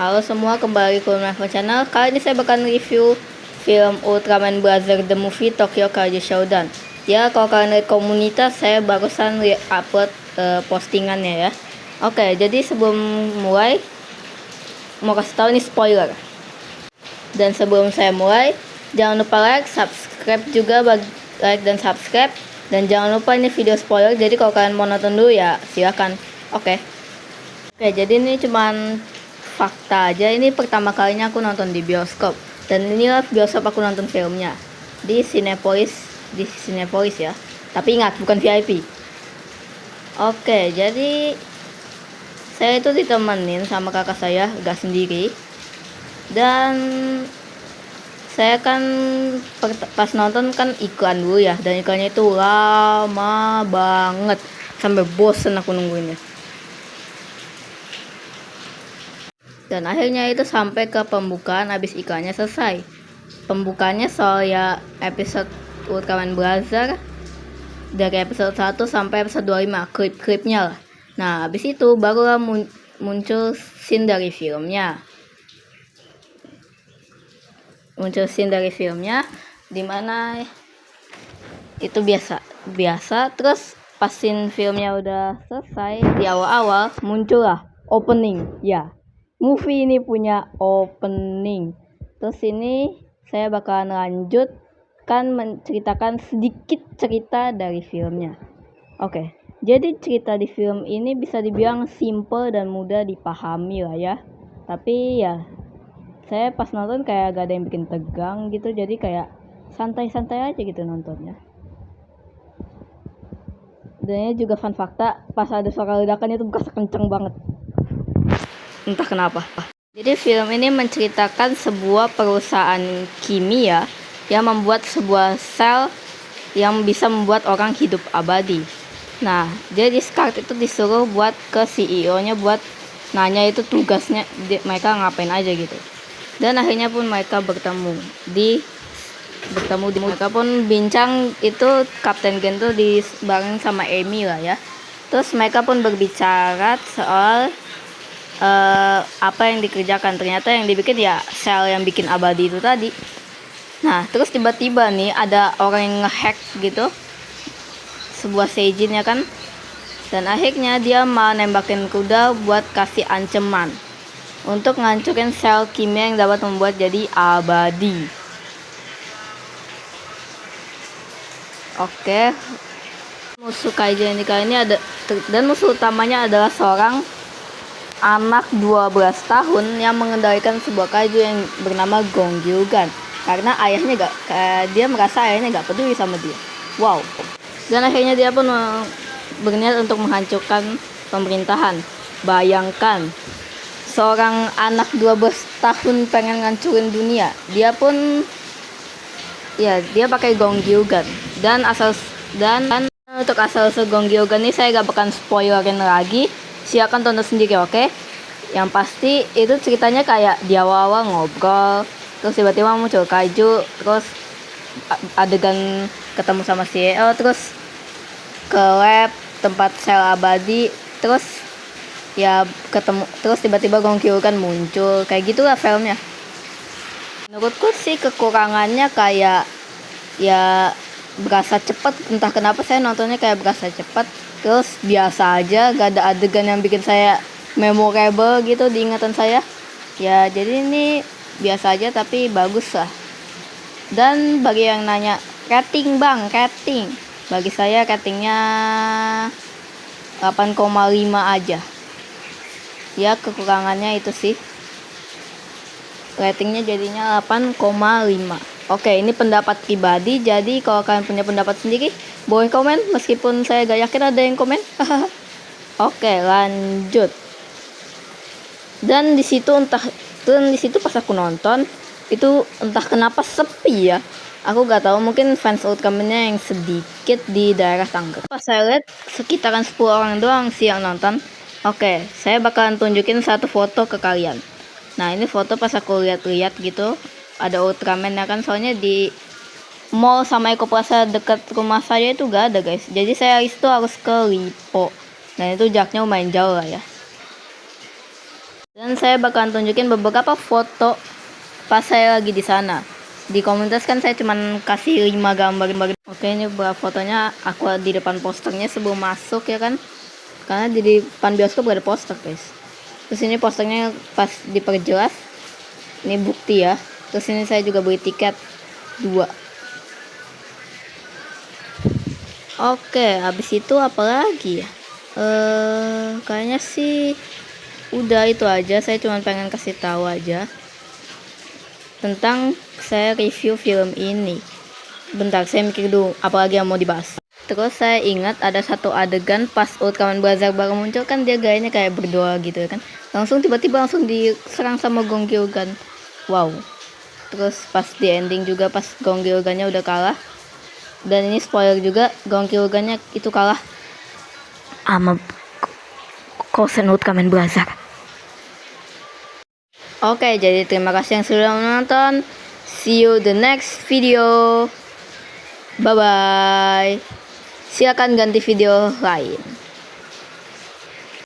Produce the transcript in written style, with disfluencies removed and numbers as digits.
Halo semua, kembali ke Marvel Channel. Kali ini saya bakal review film Ultraman Brother The Movie Tokyo Kaiju Showdown. Ya, kalau kalian lihat komunitas, saya barusan upload postingannya ya. Oke, jadi sebelum mulai, mau kasih tahu ini spoiler. Dan sebelum saya mulai, jangan lupa like, subscribe juga, like dan subscribe. Dan jangan lupa ini video spoiler, jadi kalau kalian mau nonton dulu ya silakan. Oke, jadi ini cuman fakta aja. Ini pertama kalinya aku nonton di bioskop, dan inilah bioskop aku nonton filmnya di Cinepolis ya, tapi ingat bukan VIP. Oke, jadi saya itu ditemenin sama kakak saya, gak sendiri. Dan saya kan pas nonton kan iklan dulu ya, dan iklannya itu lama banget sampai bosen aku nungguinnya. Dan akhirnya itu sampai ke pembukaan, habis iklannya selesai. Pembukaannya soal ya episode Ultraman Brother dari episode 1 sampai episode 25, klip-klipnya lah. Nah, habis itu barulah muncul scene dari filmnya. Dimana itu biasa. Terus pas scene filmnya udah selesai, di awal-awal muncullah opening ya. Movie ini punya opening. Terus ini saya bakalan lanjutkan menceritakan sedikit cerita dari filmnya. Oke, jadi cerita di film ini bisa dibilang simple dan mudah dipahami lah ya. Tapi ya, saya pas nonton kayak gak ada yang bikin tegang gitu. Jadi kayak santai-santai aja gitu nontonnya. Dan ini juga fun fakta, pas ada suara ledakan itu berasa kenceng banget. Entah kenapa. Jadi film ini menceritakan sebuah perusahaan kimia yang membuat sebuah sel yang bisa membuat orang hidup abadi. Nah, jadi Scarlet itu disuruh buat ke CEO-nya buat nanya itu tugasnya mereka ngapain aja gitu. Dan akhirnya pun mereka bertemu mereka pun bincang itu Kapten Gen tuh bareng sama Amy lah ya. Terus mereka pun berbicara soal apa yang dikerjakan. Ternyata yang dibikin ya sel yang bikin abadi itu tadi. Nah, terus tiba-tiba nih ada orang yang ngehack gitu sebuah seijin ya kan, dan akhirnya dia mau nembakin kuda buat kasih ancaman untuk ngancurin sel kimia yang dapat membuat jadi abadi. Oke, musuh kaiju yang kali ini ada, dan musuh utamanya adalah seorang anak 12 tahun yang mengendalikan sebuah kaiju yang bernama Gong Gyugan, karena dia merasa ayahnya gak peduli sama dia. Wow. Dan akhirnya dia pun berniat untuk menghancurkan pemerintahan. Bayangkan, seorang anak 12 tahun pengen ngancurin dunia. Dia pakai Gong Gyugan. Dan untuk asal-usul Gong Gyugan ini saya gak bakal spoilerin lagi. Silakan tonton sendiri, oke? Yang pasti itu ceritanya kayak di awal-awal ngobrol, terus tiba-tiba muncul kaiju, terus adegan ketemu sama CEO, terus ke lab tempat sel abadi, terus ya ketemu, terus tiba-tiba Gong Gyugan muncul. Kayak gitulah filmnya. Menurutku sih kekurangannya kayak ya berasa cepat. Entah kenapa saya nontonnya kayak berasa cepat. Terus biasa aja, gak ada adegan yang bikin saya memorable gitu di ingatan saya. Ya jadi ini biasa aja tapi bagus lah. Dan bagi yang nanya rating bang, bagi saya ratingnya 8,5 aja. Ya kekurangannya itu sih, ratingnya jadinya 8,5. Oke, ini pendapat pribadi, jadi kalau kalian punya pendapat sendiri boleh komen, meskipun saya gak yakin ada yang komen. Oke, lanjut. Dan di situ pas aku nonton itu entah kenapa sepi ya. Aku gak tahu, mungkin fans Ultraman-nya yang sedikit di daerah Tangerang. Pas saya lihat sekitaran 10 orang doang sih yang nonton. Oke, saya bakalan tunjukin satu foto ke kalian. Nah, ini foto pas aku lihat-lihat gitu, ada Ultraman ya kan, soalnya di mall sama Eco Plaza dekat rumah saya itu gak ada guys. Jadi saya harus ke Lipo, dan itu jaraknya lumayan jauh lah ya. Dan saya bakalan tunjukin beberapa foto pas saya lagi di sana. Di komunitas kan saya cuman kasih 5 gambar. Oke, ini beberapa fotonya aku di depan posternya sebelum masuk ya kan. Karena di depan bioskop gak ada poster, guys. Terus ini posternya pas diperjelas. Ini bukti ya. Terus ini saya juga beli tiket 2. Oke, habis itu apa lagi ya? Kayaknya sih udah itu aja. Saya cuma pengen kasih tahu aja tentang saya review film ini. Bentar, saya mikir dulu apalagi yang mau dibahas. Terus saya ingat ada satu adegan pas Ultraman Blazar baru muncul kan, dia gayanya kayak berdoa gitu ya kan. Langsung tiba-tiba langsung diserang sama Gong Gyogan. Wow. Terus pas di ending juga pas Gong Gyogannya udah kalah. Dan ini spoiler juga, Gong Gyogannya itu kalah sama Kosen Ultraman Blazar. Oke, jadi terima kasih yang sudah menonton. See you the next video. Bye bye. Silakan ganti video lain.